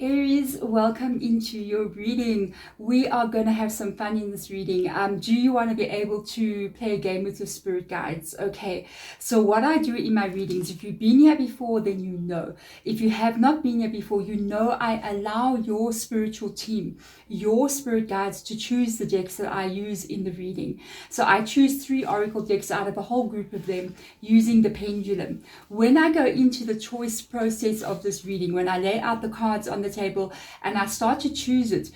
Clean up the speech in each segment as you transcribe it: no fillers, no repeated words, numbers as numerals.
Aries, welcome into your reading. We are going to have some fun in this reading. Do you want to be able to play a game with your spirit guides? Okay, so what I do in my readings, if you've been here before, then you know. If you have not been here before, you know I allow your spiritual team, your spirit guides to choose the decks that I use in the reading. So I choose 3 oracle decks out of a whole group of them using the pendulum. When I go into the choice process of this reading, when I lay out the cards on the table and I start to choose it,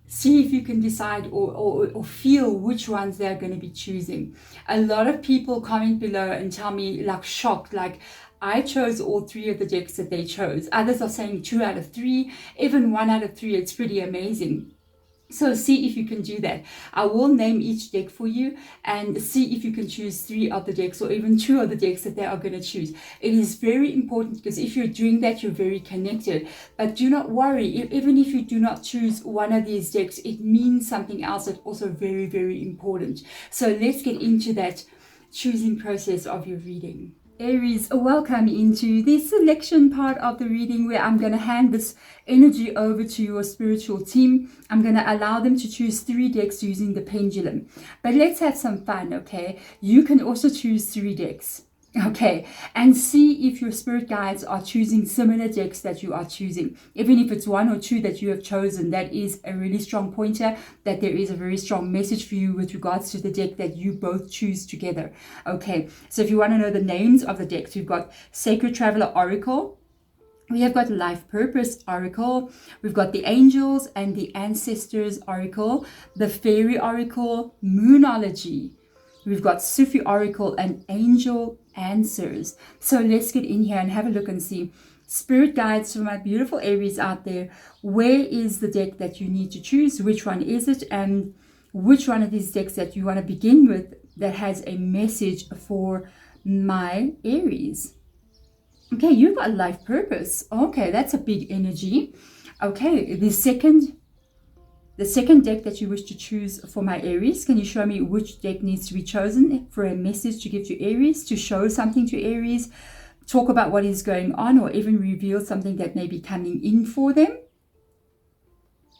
see if you can decide or feel which ones they're going to be choosing. A lot of people comment below and tell me, like, shocked, like, I chose all 3 of the decks that they chose. Others are saying 2 out of 3, even 1 out of 3. It's pretty amazing. So see if you can do that. I will name each deck for you and see if you can choose 3 of the decks or even 2 of the decks that they are going to choose. It is very important because if you're doing that, you're very connected. But do not worry, even if you do not choose one of these decks, it means something else that's also very, very important. So let's get into that choosing process of your reading. Aries, welcome into the selection part of the reading where I'm going to hand this energy over to your spiritual team. I'm going to allow them to choose 3 decks using the pendulum. But let's have some fun, okay? You can also choose 3 decks. Okay, and see if your spirit guides are choosing similar decks that you are choosing. Even if it's 1 or 2 that you have chosen, that is a really strong pointer that there is a very strong message for you with regards to the deck that you both choose together. Okay, so if you want to know the names of the decks, we've got Sacred Traveler Oracle, we have got Life Purpose Oracle, we've got the Angels and the Ancestors Oracle, the Fairy Oracle, Moonology, we've got Sufi Oracle and Angel Answers. So let's get in here and have a look and see. Spirit guides for my beautiful Aries out there. Where is the deck that you need to choose? Which one is it? And which one of these decks that you want to begin with that has a message for my Aries? Okay, you've got Life Purpose. Okay, that's a big energy. Okay, the second deck that you wish to choose for my Aries, can you show me which deck needs to be chosen for a message to give to Aries, to show something to Aries, talk about what is going on, or even reveal something that may be coming in for them?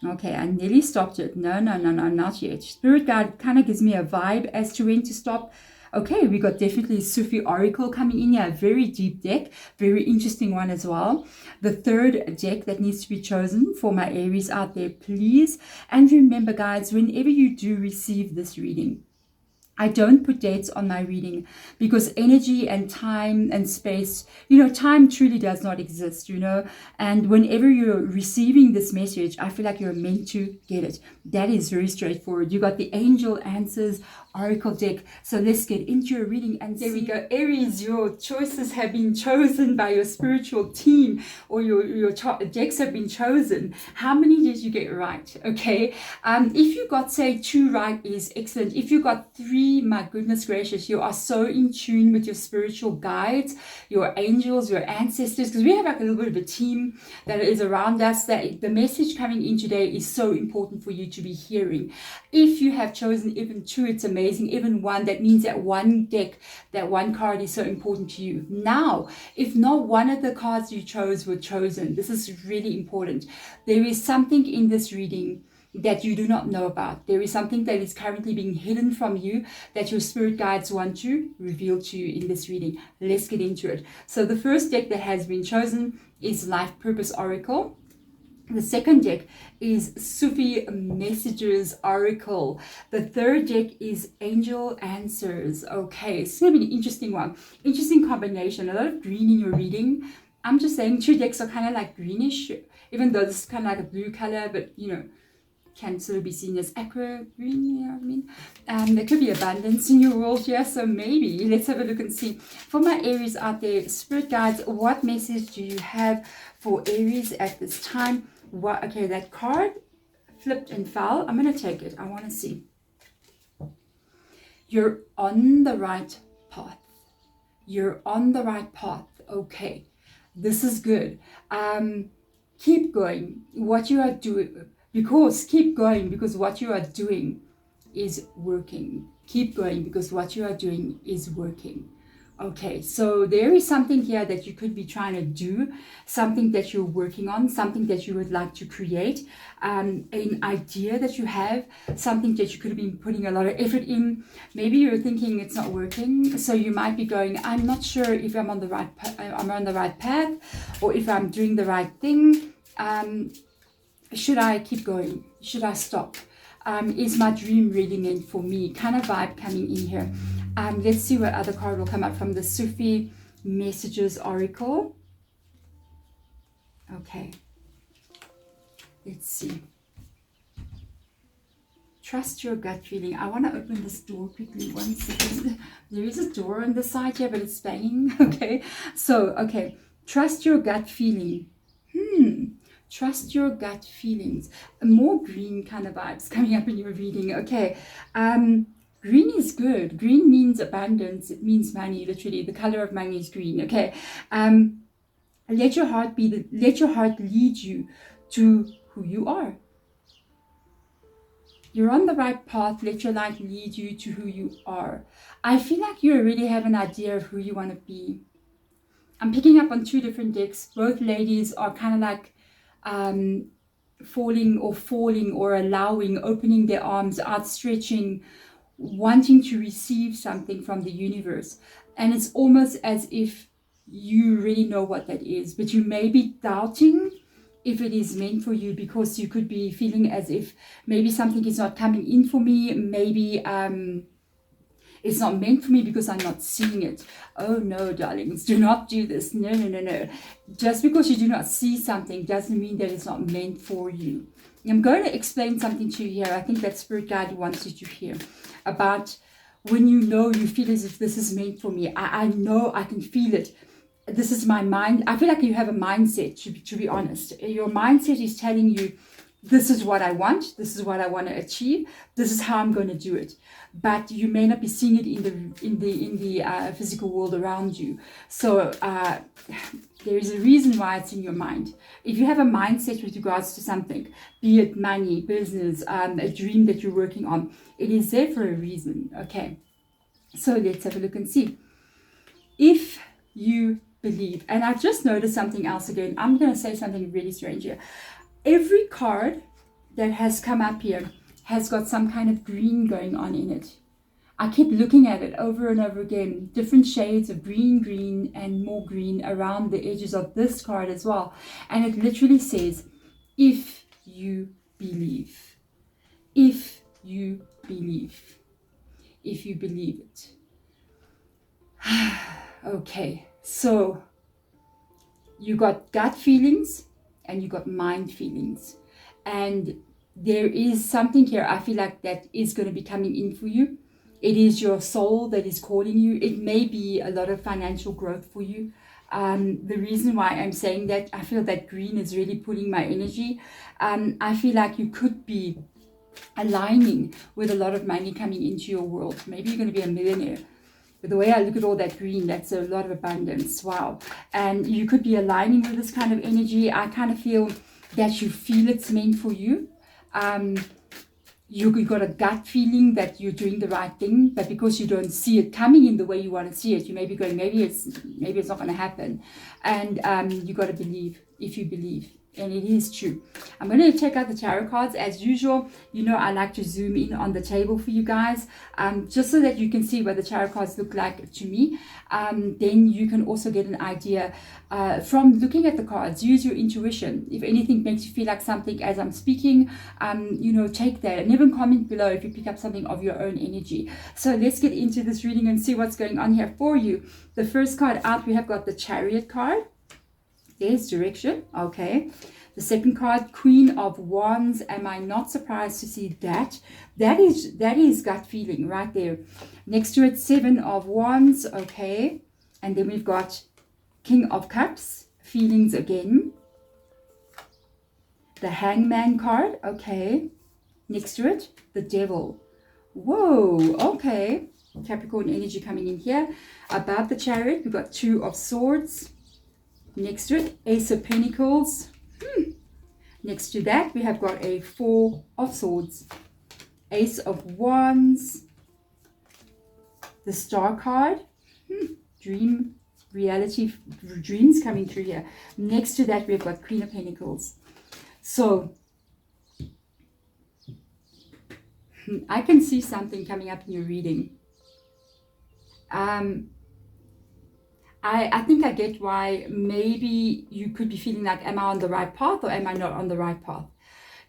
Okay, I nearly stopped it. No, not yet. Spirit guide kind of gives me a vibe as to when to stop. Okay, we got definitely Sufi Oracle coming in here, a very deep deck, very interesting one as well. The third deck that needs to be chosen for my Aries out there, please. And remember, guys, whenever you do receive this reading, I don't put dates on my reading because energy and time and space, time truly does not exist, and whenever you're receiving this message, I feel like you're meant to get it. That is very straightforward. You got the Angel Answers Oracle deck. So let's get into your reading and there we go. Aries, your choices have been chosen by your spiritual team, or your decks have been chosen. How many did you get right? Okay. If you got, say, 2 right is excellent. If you got 3, my goodness gracious, you are so in tune with your spiritual guides, your angels, your ancestors, because we have like a little bit of a team that is around us, that the message coming in today is so important for you to be hearing. If you have chosen even 2, it's amazing. Even 1, that means that one deck, that one card is so important to you. Now, if not one of the cards you chose were chosen, this is really important. There is something in this reading that you do not know about. There is something that is currently being hidden from you that your spirit guides want to reveal to you in this reading. Let's get into it. So the first deck that has been chosen is Life Purpose Oracle. The second deck is Sufi Messages Oracle. The third deck is Angel Answers. Okay, it's going to be an interesting one. Interesting combination. A lot of green in your reading. I'm just saying 2 decks are kind of like greenish, even though this is kind of like a blue color, but can sort of be seen as aqua green, you know what I mean? There could be abundance in your world here, so maybe let's have a look and see. For my Aries out there, spirit guides, what message do you have for Aries at this time? Okay, that card flipped and fell. I'm going to take it. I want to see. You're on the right path. You're on the right path. Okay, this is good. Keep going. What you are doing, keep going because what you are doing is working. Keep going because what you are doing is working. Okay, so there is something here that you could be trying to do, something that you're working on, something that you would like to create, an idea that you have, something that you could have been putting a lot of effort in. Maybe you're thinking it's not working, so you might be going, I'm not sure if I'm on the right path, or if I'm doing the right thing. Should I keep going? Should I stop? Is my dream really meant for me? Kind of vibe coming in here. Let's see what other card will come up from the Sufi Messages Oracle. Okay. Let's see. Trust your gut feeling. I want to open this door quickly. 1 second. There is a door on the side here, but it's banging. Okay. So, okay. Trust your gut feeling. Trust your gut feelings. More green kind of vibes coming up in your reading. Okay. Green is good. Green means abundance. It means money, literally. The color of money is green. Okay. Let your heart lead you to who you are. You're on the right path. Let your light lead you to who you are. I feel like you already have an idea of who you want to be. I'm picking up on 2 different decks. Both ladies are kind of like falling or allowing, opening their arms, outstretching, wanting to receive something from the universe. And it's almost as if you really know what that is, but you may be doubting if it is meant for you, because you could be feeling as if maybe something is not coming in for me, maybe it's not meant for me because I'm not seeing it. Oh no, darlings, do not do this. No, no, no, no. Just because you do not see something doesn't mean that it's not meant for you. I'm going to explain something to you here. I think that Spirit Guide wants you to hear about when you feel as if this is meant for me. I know, I can feel it. This is my mind. I feel like you have a mindset, to be honest. Your mindset is telling you, this is what I want. This is what I want to achieve. This is how I'm going to do it. But you may not be seeing it in the physical world around you. So there is a reason why it's in your mind. If you have a mindset with regards to something, be it money, business, a dream that you're working on, it is there for a reason. Okay. So let's have a look and see. If you believe, and I've just noticed something else again. I'm going to say something really strange here. Every card that has come up here has got some kind of green going on in it. I keep looking at it over and over again. Different shades of green, and more green around the edges of this card as well. And it literally says, if you believe. If you believe. If you believe it. Okay, so you got gut feelings and you got mind feelings. And there is something here, I feel like, that is going to be coming in for you. It is your soul that is calling you. It may be a lot of financial growth for you. The reason why I'm saying that, I feel that green is really pulling my energy. I feel like you could be aligning with a lot of money coming into your world. Maybe you're going to be a millionaire. But the way I look at all that green, that's a lot of abundance. Wow. And you could be aligning with this kind of energy. I kind of feel that you feel it's meant for you. You got a gut feeling that you're doing the right thing, but because you don't see it coming in the way you want to see it, you may be going, maybe it's not going to happen. And you got to believe. If you believe. And it is true. I'm going to check out the tarot cards as usual. You know, I like to zoom in on the table for you guys, just so that you can see what the tarot cards look like to me. Then you can also get an idea from looking at the cards. Use your intuition. If anything makes you feel like something as I'm speaking, you know, take that. And even comment below if you pick up something of your own energy. So let's get into this reading and see what's going on here for you. The first card out, we have got the Chariot card. There's direction. Okay. The second card, Queen of Wands. Am I not surprised to see that? That is gut feeling right there. Next to it, Seven of Wands. Okay. And then we've got King of Cups. Feelings again. The Hangman card. Okay. Next to it, the Devil. Whoa. Okay. Capricorn energy coming in here. Above the Chariot, we've got Two of Swords. Next to it, Ace of Pentacles. Next to that, we have got a Four of Swords. Ace of Wands. The Star card. dream, reality, dreams coming through here. Next to that, we've got Queen of Pentacles. So I can see something coming up in your reading. I think I get why maybe you could be feeling like, am I on the right path or am I not on the right path?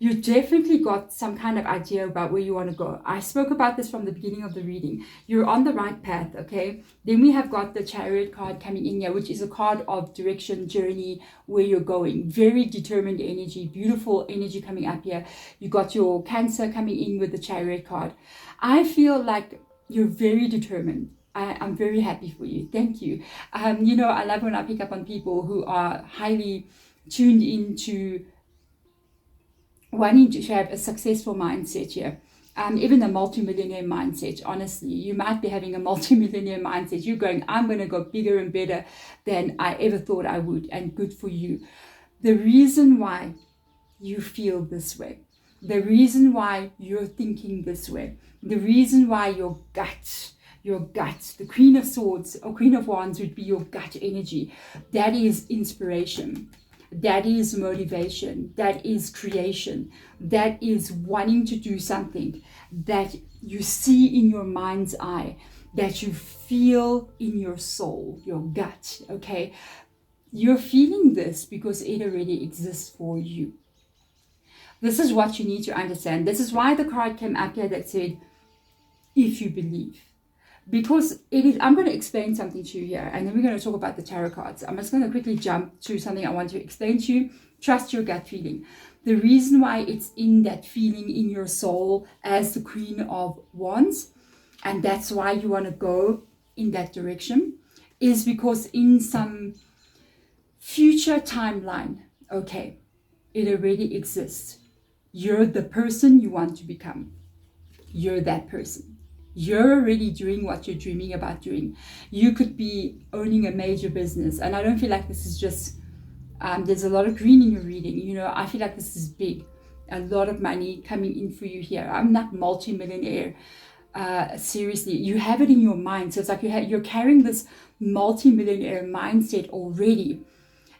You definitely got some kind of idea about where you want to go. I spoke about this from the beginning of the reading. You're on the right path, okay? Then we have got the Chariot card coming in here, which is a card of direction, journey, where you're going. Very determined energy, beautiful energy coming up here. You got your Cancer coming in with the Chariot card. I feel like you're very determined. I'm very happy for you. Thank you. You know, I love when I pick up on people who are highly tuned into wanting to have a successful mindset here. Even a multi-millionaire mindset. Honestly, you might be having a multi-millionaire mindset. You're going, I'm going to go bigger and better than I ever thought I would, and good for you. The reason why you feel this way, the reason why you're thinking this way, the reason why your gut, the Queen of Swords or Queen of Wands would be your gut energy. That is inspiration. That is motivation. That is creation. That is wanting to do something that you see in your mind's eye, that you feel in your soul, your gut, okay? You're feeling this because it already exists for you. This is what you need to understand. This is why the card came up here that said, if you believe. Because it is, I'm going to explain something to you here, and then we're going to talk about the tarot cards. I'm just going to quickly jump to something I want to explain to you. Trust your gut feeling. The reason why it's in that feeling in your soul as the Queen of Wands, and that's why you want to go in that direction, is because in some future timeline, okay, it already exists. You're the person you want to become. You're that person. You're already doing what you're dreaming about doing. You could be owning a major business. And I don't feel like this is just, there's a lot of green in your reading. You know, I feel like this is big. A lot of money coming in for you here. I'm not multi-millionaire. Seriously, you have it in your mind. So it's like you're carrying this multi-millionaire mindset already.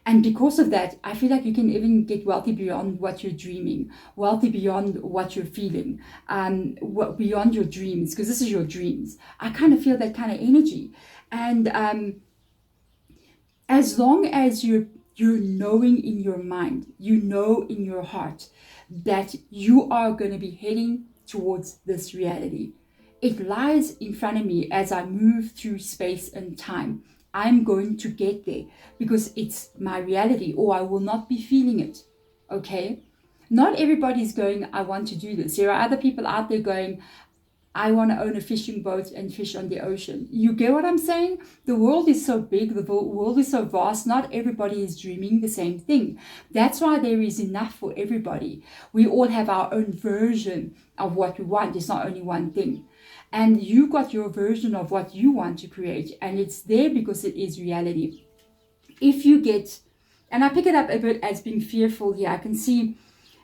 And because of that, I feel like you can even get wealthy beyond what you're dreaming, wealthy beyond what you're feeling, beyond your dreams, because this is your dreams. I kind of feel that kind of energy. And as long as you're knowing in your mind, you know in your heart that you are going to be heading towards this reality. It lies in front of me as I move through space and time. I'm going to get there because it's my reality, or I will not be feeling it, okay? Not everybody's going, I want to do this. There are other people out there going, I want to own a fishing boat and fish on the ocean. You get what I'm saying? The world is so big, the world is so vast, not everybody is dreaming the same thing. That's why there is enough for everybody. We all have our own version of what we want. It's not only one thing. And you got your version of what you want to create, and it's there because it is reality. If you get, and I pick it up a bit as being fearful here, I can see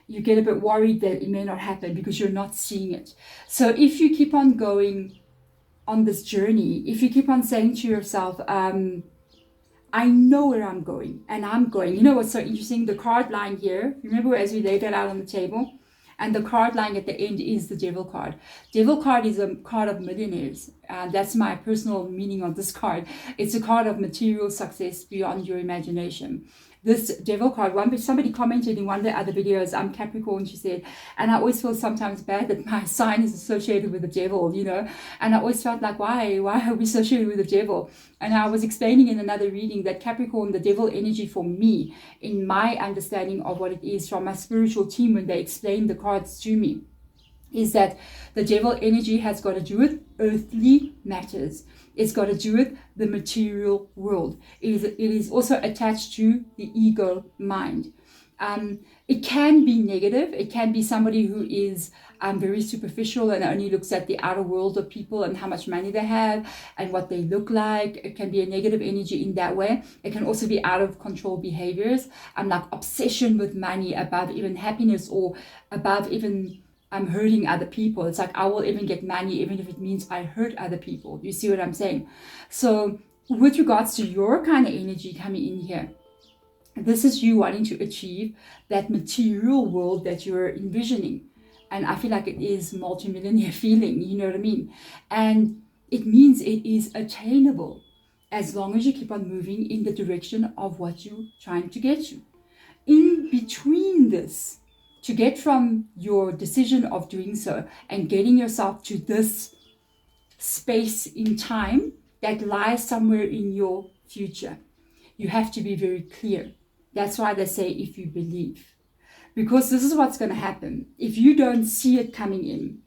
you get a bit worried that it may not happen because you're not seeing it. So if you keep on going on this journey, if you keep on saying to yourself, I know where I'm going, and I'm going. You know what's so interesting? The card line here, remember as we laid that out on the table? And the card line at the end is the Devil card. Devil card is a card of millionaires. That's my personal meaning of this card. It's a card of material success beyond your imagination. This Devil card, somebody commented in one of the other videos, I'm Capricorn, she said, and I always feel sometimes bad that my sign is associated with the devil, you know, and I always felt like, why are we associated with the devil? And I was explaining in another reading that Capricorn, the devil energy for me, in my understanding of what it is from my spiritual team when they explained the cards to me, is that the devil energy has got to do with earthly matters. It's got to do with the material world. It is also attached to the ego mind. It can be negative. It can be somebody who is very superficial and only looks at the outer world of people and how much money they have and what they look like. It can be a negative energy in that way. It can also be out of control behaviors, like obsession with money above even happiness, or above even hurting other people. It's like, I will even get money even if it means I hurt other people. You see what I'm saying? So with regards to your kind of energy coming in here, this is you wanting to achieve that material world that you're envisioning. And I feel like it is multimillionaire feeling, you know what I mean? And it means it is attainable as long as you keep on moving in the direction of what you're trying to get to. In between this, to get from your decision of doing so and getting yourself to this space in time that lies somewhere in your future, you have to be very clear. That's why they say if you believe. Because this is what's going to happen. If you don't see it coming in,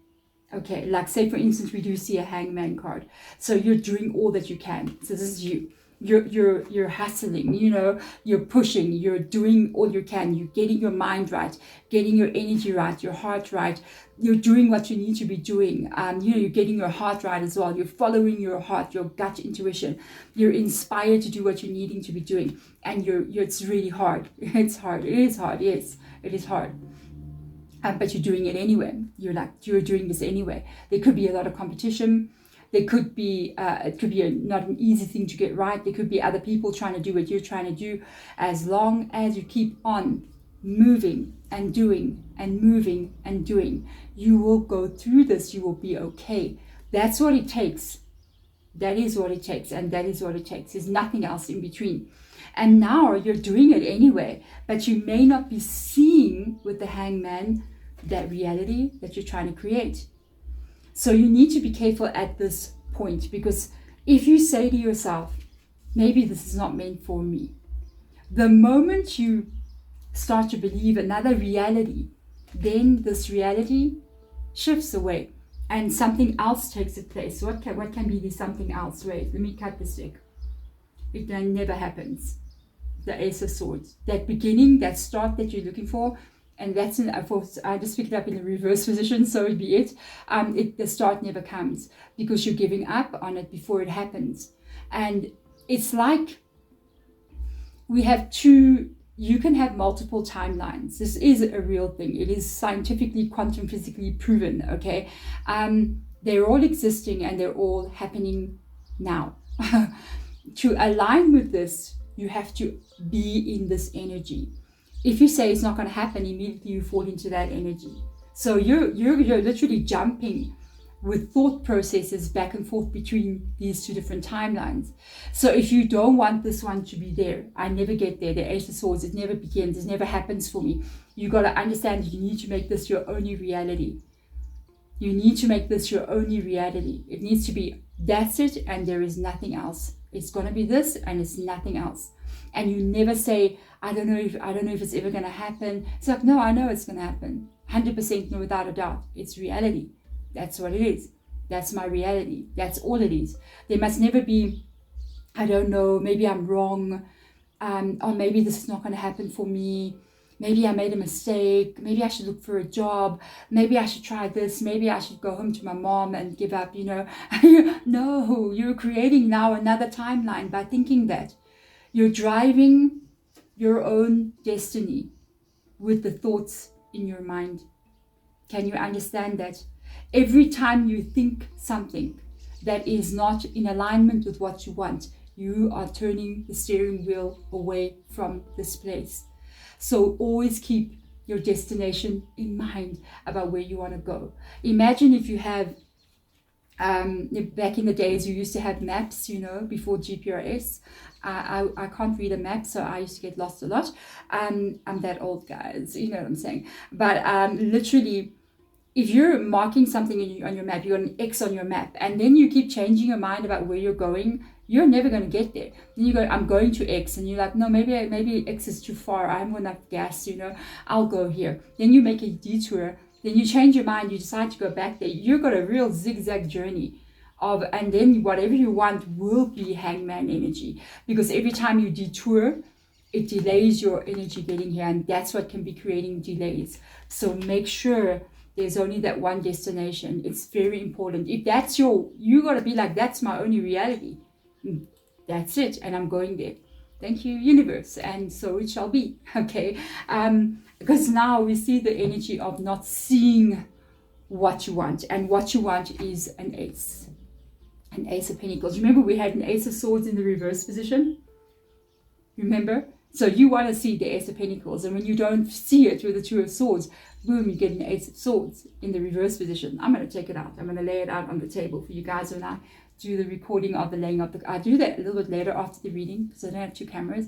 okay, like say for instance, we do see a hangman card. So you're doing all that you can. So this is you. You're hustling, you know, you're pushing, you're doing all you can, you're getting your mind right, getting your energy right, your heart right, you're doing what you need to be doing. You know, you're getting your heart right as well, you're following your heart, your gut intuition, you're inspired to do what you're needing to be doing, and it's really hard. It's hard, it is hard, yes, it is hard. But you're doing it anyway. You're doing this anyway. There could be a lot of competition. There could be, it could be not an easy thing to get right. There could be other people trying to do what you're trying to do. As long as you keep on moving and doing and moving and doing, you will go through this. You will be okay. That's what it takes. That is what it takes. And that is what it takes. There's nothing else in between. And now you're doing it anyway, but you may not be seeing with the hangman that reality that you're trying to create. So you need to be careful at this point, because if you say to yourself, maybe this is not meant for me, the moment you start to believe another reality, then this reality shifts away and something else takes its place. What can be the something else? Wait, let me cut this deck. It then never happens. The Ace of Swords, that beginning, that start that you're looking for, and that's in, I just picked it up in the reverse position, so it be it. The start never comes because you're giving up on it before it happens. And it's like we have you can have multiple timelines. This is a real thing. It is scientifically, quantum physically proven, okay? They're all existing and they're all happening now. To align with this, you have to be in this energy. If you say it's not going to happen, immediately you fall into that energy. So you're literally jumping with thought processes back and forth between these two different timelines. So if you don't want this one to be there, I never get there, the Ace of Swords, it never begins, it never happens for me. You got to understand you need to make this your only reality. You need to make this your only reality. It needs to be, that's it, and there is nothing else. It's going to be this and it's nothing else. And you never say, I don't know if it's ever going to happen. It's like, no, I know it's going to happen. 100%, no, without a doubt. It's reality. That's what it is. That's my reality. That's all it is. There must never be, I don't know, maybe I'm wrong. Or maybe this is not going to happen for me. Maybe I made a mistake. Maybe I should look for a job. Maybe I should try this. Maybe I should go home to my mom and give up, you know. No, you're creating now another timeline by thinking that. You're driving your own destiny with the thoughts in your mind. Can you understand that? Every time you think something that is not in alignment with what you want, you are turning the steering wheel away from this place. So always keep your destination in mind about where you want to go. Imagine if you have, back in the days, you used to have maps, you know, before GPRS. I can't read a map, so I used to get lost a lot. I'm that old, guys, you know what I'm saying. But literally, if you're marking something on your map, you got an X on your map, and then you keep changing your mind about where you're going, you're never going to get there. Then you go, I'm going to X, and you're like, no, maybe X is too far. I haven't enough gas, you know, I'll go here. Then you make a detour, then you change your mind, you decide to go back there. You've got a real zigzag journey and then whatever you want will be hangman energy, because every time you detour, it delays your energy getting here, and that's what can be creating delays. So make sure there's only that one destination. It's very important. If that's you got to be like, that's my only reality. That's it, and I'm going there. Thank you, universe, and so it shall be. Okay, because now we see the energy of not seeing what you want, and what you want is an ace. an Ace of Pentacles. Remember, we had an Ace of Swords in the reverse position? Remember? So you want to see the Ace of Pentacles, and when you don't see it with the Two of Swords, boom, you get an Ace of Swords in the reverse position. I'm going to check it out. I'm going to lay it out on the table for you guys when I do the recording of the laying of the... I do that a little bit later after the reading because I don't have two cameras.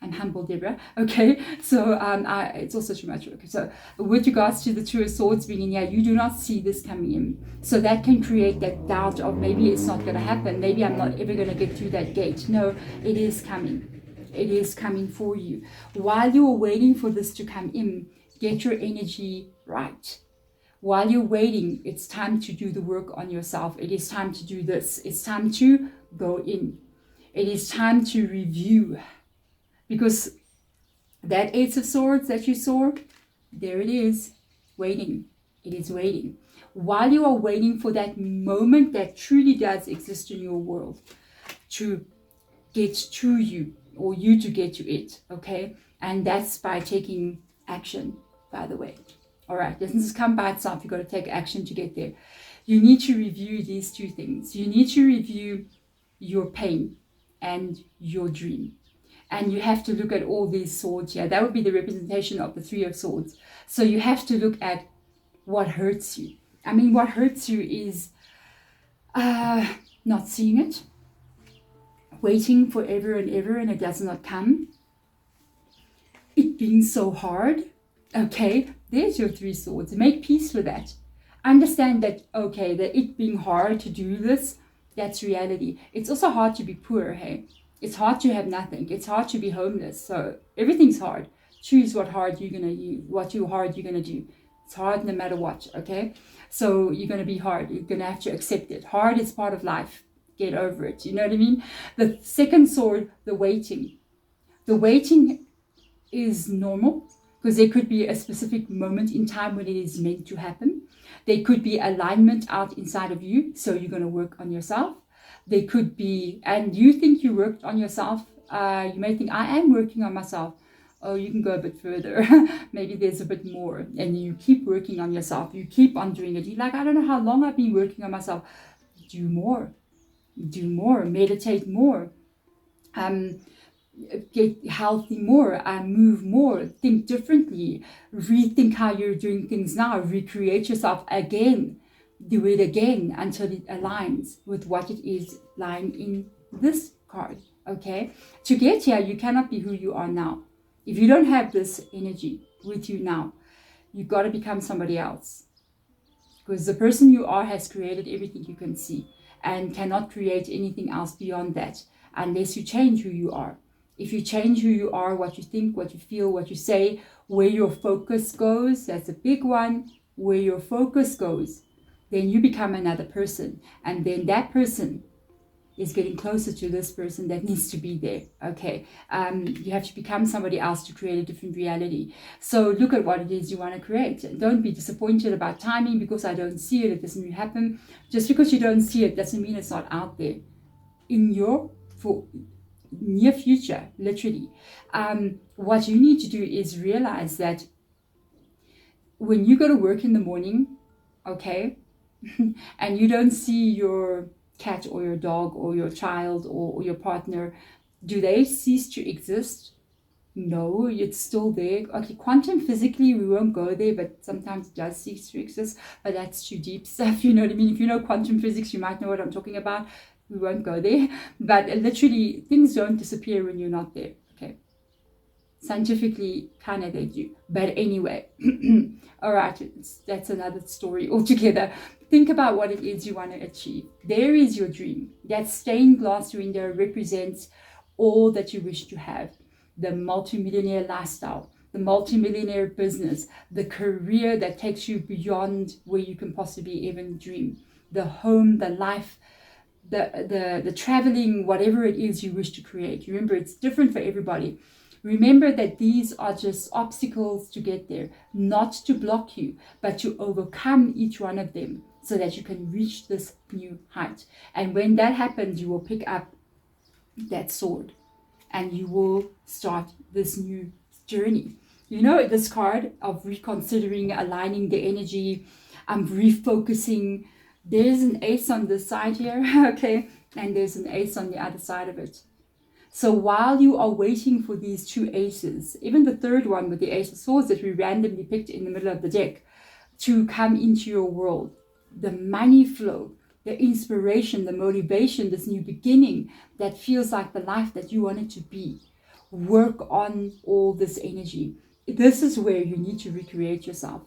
I'm humble, Deborah. Okay, so it's also too much work. So with regards to the Two of Swords being in here, you do not see this coming in. So that can create that doubt of maybe it's not going to happen. Maybe I'm not ever going to get through that gate. No, it is coming. It is coming for you. While you're waiting for this to come in, get your energy right. While you're waiting, it's time to do the work on yourself. It is time to do this. It's time to go in. It is time to review. Because that Ace of Swords that you saw, there it is, waiting. It is waiting. While you are waiting for that moment that truly does exist in your world to get to you, or you to get to it, okay? And that's by taking action, by the way. All right, doesn't just come by itself. You've got to take action to get there. You need to review these two things. You need to review your pain and your dream. And you have to look at all these swords here. That would be the representation of the Three of Swords. So you have to look at what hurts you. I mean, what hurts you is not seeing it, waiting forever and ever and it does not come, it being so hard. Okay, there's your Three Swords. Make peace with that. Understand that, okay, that it being hard to do this, that's reality. It's also hard to be poor, hey? It's hard to have nothing. It's hard to be homeless. So everything's hard. Choose what hard you're going to use, what hard you're going to do. It's hard no matter what, okay? So you're going to be hard. You're going to have to accept it. Hard is part of life. Get over it. You know what I mean? The second sword, the waiting. The waiting is normal because there could be a specific moment in time when it is meant to happen. There could be alignment out inside of you. So you're going to work on yourself. They could be, and you think you worked on yourself. You may think, I am working on myself. Oh, you can go a bit further. Maybe there's a bit more. And you keep working on yourself. You keep on doing it. You're like, I don't know how long I've been working on myself. Do more. Do more. Meditate more. Get healthy more. Move more. Think differently. Rethink how you're doing things now. Recreate yourself again. Do it again until it aligns with what it is lying in this card, okay? To get here, you cannot be who you are now. If you don't have this energy with you now, you've got to become somebody else. Because the person you are has created everything you can see and cannot create anything else beyond that unless you change who you are. If you change who you are, what you think, what you feel, what you say, where your focus goes, that's a big one, where your focus goes, then you become another person. And then that person is getting closer to this person that needs to be there. Okay. You have to become somebody else to create a different reality. So look at what it is you want to create. Don't be disappointed about timing because I don't see it. It doesn't happen. Just because you don't see it doesn't mean it's not out there in your near future, literally. What you need to do is realize that when you go to work in the morning, okay, and you don't see your cat or your dog or your child or your partner, do they cease to exist? No, it's still there. Okay, quantum physically, we won't go there, but sometimes it does cease to exist, but that's too deep stuff, you know what I mean? If you know quantum physics, you might know what I'm talking about. We won't go there, but literally, things don't disappear when you're not there, okay? Scientifically, kind of they do, but anyway, all right, that's another story altogether. Think about what it is you want to achieve. There is your dream. That stained glass window represents all that you wish to have. The multimillionaire lifestyle, the multimillionaire business, the career that takes you beyond where you can possibly even dream, the home, the life, the traveling, whatever it is you wish to create. Remember, it's different for everybody. Remember that these are just obstacles to get there, not to block you, but to overcome each one of them so that you can reach this new height. And when that happens, you will pick up that sword and you will start this new journey. You know, this card of reconsidering, aligning the energy, refocusing, There's an ace on this side here, okay, and there's an ace on the other side of it. So while you are waiting for these two aces, even the third one with the ace of swords that we randomly picked in the middle of the deck, to come into your world, the money flow, the inspiration, the motivation, this new beginning that feels like the life that you want it to be, work on all this energy. This is where you need to recreate yourself.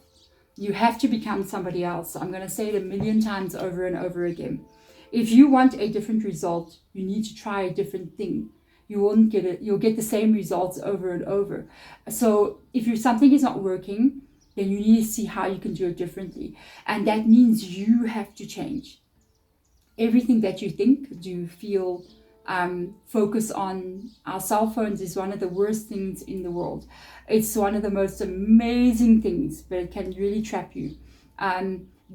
You have to become somebody else. I'm going to say it 1,000,000 times over and over again. If you want a different result, you need to try a different thing. You won't get it. You'll get the same results over and over. So if something is not working, then you need to see how you can do it differently. And that means you have to change. Everything that you think, do, feel, focus on. Our cell phones is one of the worst things in the world. It's one of the most amazing things, but it can really trap you.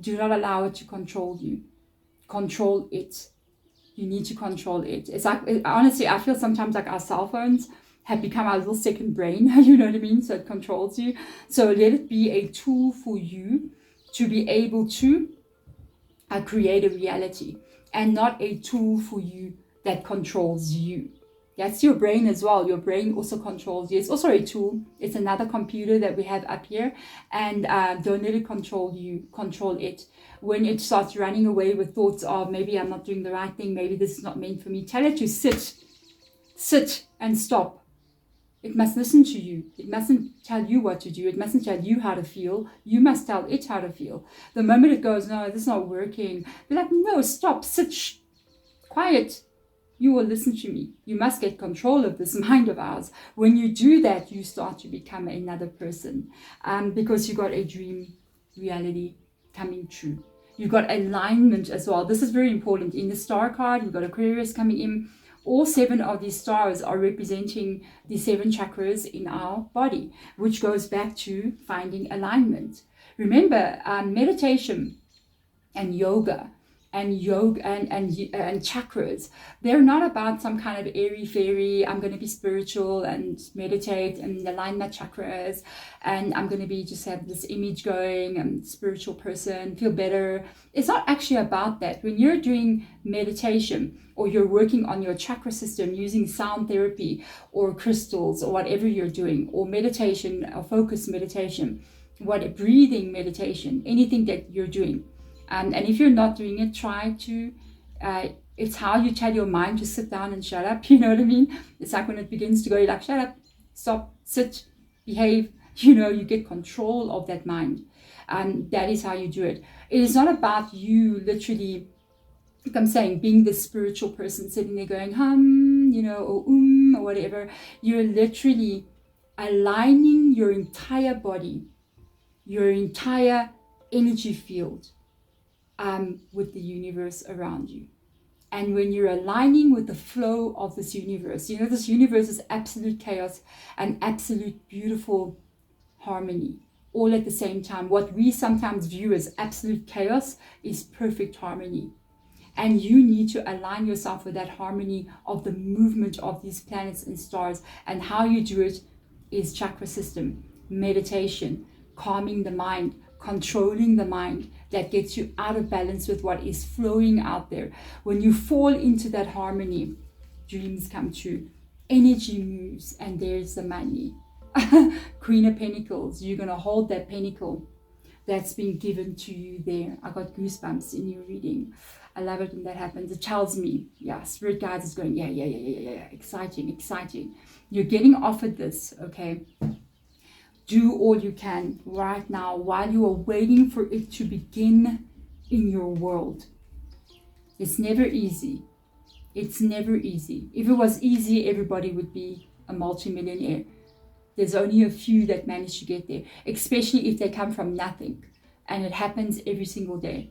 Do not allow it to control you. Control it. You need to control it. It's like, honestly, I feel sometimes like our cell phones have become our little second brain, you know what I mean? So it controls you. So let it be a tool for you to be able to create a reality, and not a tool for you that controls you. That's your brain as well. Your brain also controls you. It's also a tool. It's another computer that we have up here, and don't let it control you. Control it. When it starts running away with thoughts of maybe I'm not doing the right thing, maybe this is not meant for me, tell it to sit and stop. It must listen to you. It mustn't tell you what to do. It mustn't tell you how to feel. You must tell it how to feel. The moment it goes, no, this is not working, be like, no, stop, sit, quiet. You will listen to me. You must get control of this mind of ours. When you do that, you start to become another person, because you got a dream reality coming true. You got alignment as well. This is very important. In the star card, you've got Aquarius coming in. All 7 of these stars are representing the 7 chakras in our body, which goes back to finding alignment. Remember, meditation and yoga and chakras, they're not about some kind of airy fairy, I'm going to be spiritual and meditate and align my chakras, and I'm going to be just have this image going and spiritual person, feel better. It's not actually about that. When you're doing meditation, or you're working on your chakra system using sound therapy or crystals or whatever you're doing, or meditation or focus meditation, breathing meditation, anything that you're doing, and if you're not doing it, try to, it's how you tell your mind to sit down and shut up, you know what I mean? It's like when it begins to go, you're like, shut up, stop, sit, behave, you get control of that mind. That is how you do it. It is not about you literally, like I'm saying, being the spiritual person sitting there going, or or whatever. You're literally aligning your entire body, your entire energy field, with the universe around you. And when you're aligning with the flow of this universe, this universe is absolute chaos and absolute beautiful harmony, all at the same time. What we sometimes view as absolute chaos is perfect harmony. And you need to align yourself with that harmony of the movement of these planets and stars. And how you do it is chakra system, meditation, calming the mind, controlling the mind, that gets you out of balance with what is flowing out there. When you fall into that harmony, dreams come true, energy moves, and there's the money. Queen of Pentacles, you're going to hold that pentacle that's been given to you there. I got goosebumps in your reading. I love it when that happens. It tells me, spirit guides is going, yeah, exciting. You're getting offered this, okay? Do all you can right now while you are waiting for it to begin in your world. It's never easy. If it was easy, everybody would be a multimillionaire. There's only a few that manage to get there, especially if they come from nothing. And it happens every single day.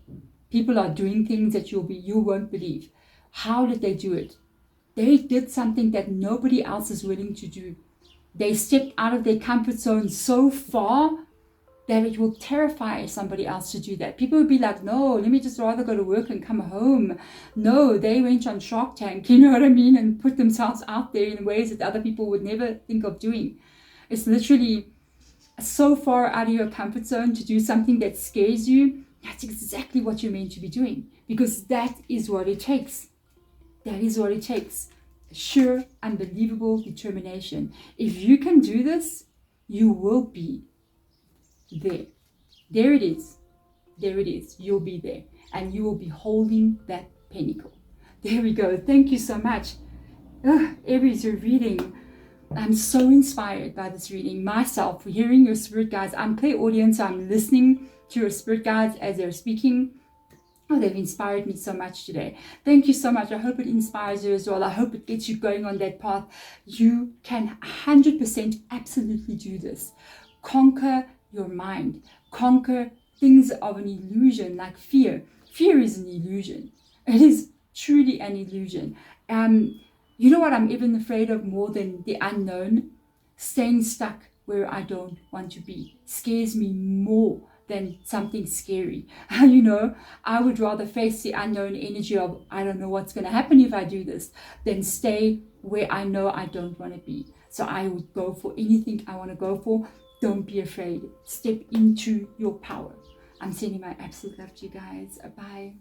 People are doing things that you won't believe. How did they do it? They did something that nobody else is willing to do. They stepped out of their comfort zone so far that it will terrify somebody else to do that. People will be like, no, let me just rather go to work and come home. No, they went on Shark Tank, you know what I mean? And put themselves out there in ways that other people would never think of doing. It's literally so far out of your comfort zone to do something that scares you That's exactly what you're meant to be doing, because that is what it takes. That is what it takes. Sure, unbelievable determination. If you can do this, you will be there. There it is. There it is. You'll be there. And you will be holding that pinnacle. There we go. Thank you so much. Aries, your reading. I'm so inspired by this reading myself, hearing your spirit guides. I'm clairaudient, so I'm listening to your spirit guides as they're speaking. Oh, they've inspired me so much today. Thank you so much. I hope it inspires you as well. I hope it gets you going on that path. You can 100% absolutely do this. Conquer your mind. Conquer things of an illusion like fear. Fear is an illusion. It is truly an illusion. You know what I'm even afraid of more than the unknown? Staying stuck where I don't want to be scares me more than something scary. You know, I would rather face the unknown energy of, I don't know what's going to happen if I do this, than stay where I know I don't want to be. So I would go for anything I want to go for. Don't be afraid. Step into your power. I'm sending my absolute love to you guys. Bye.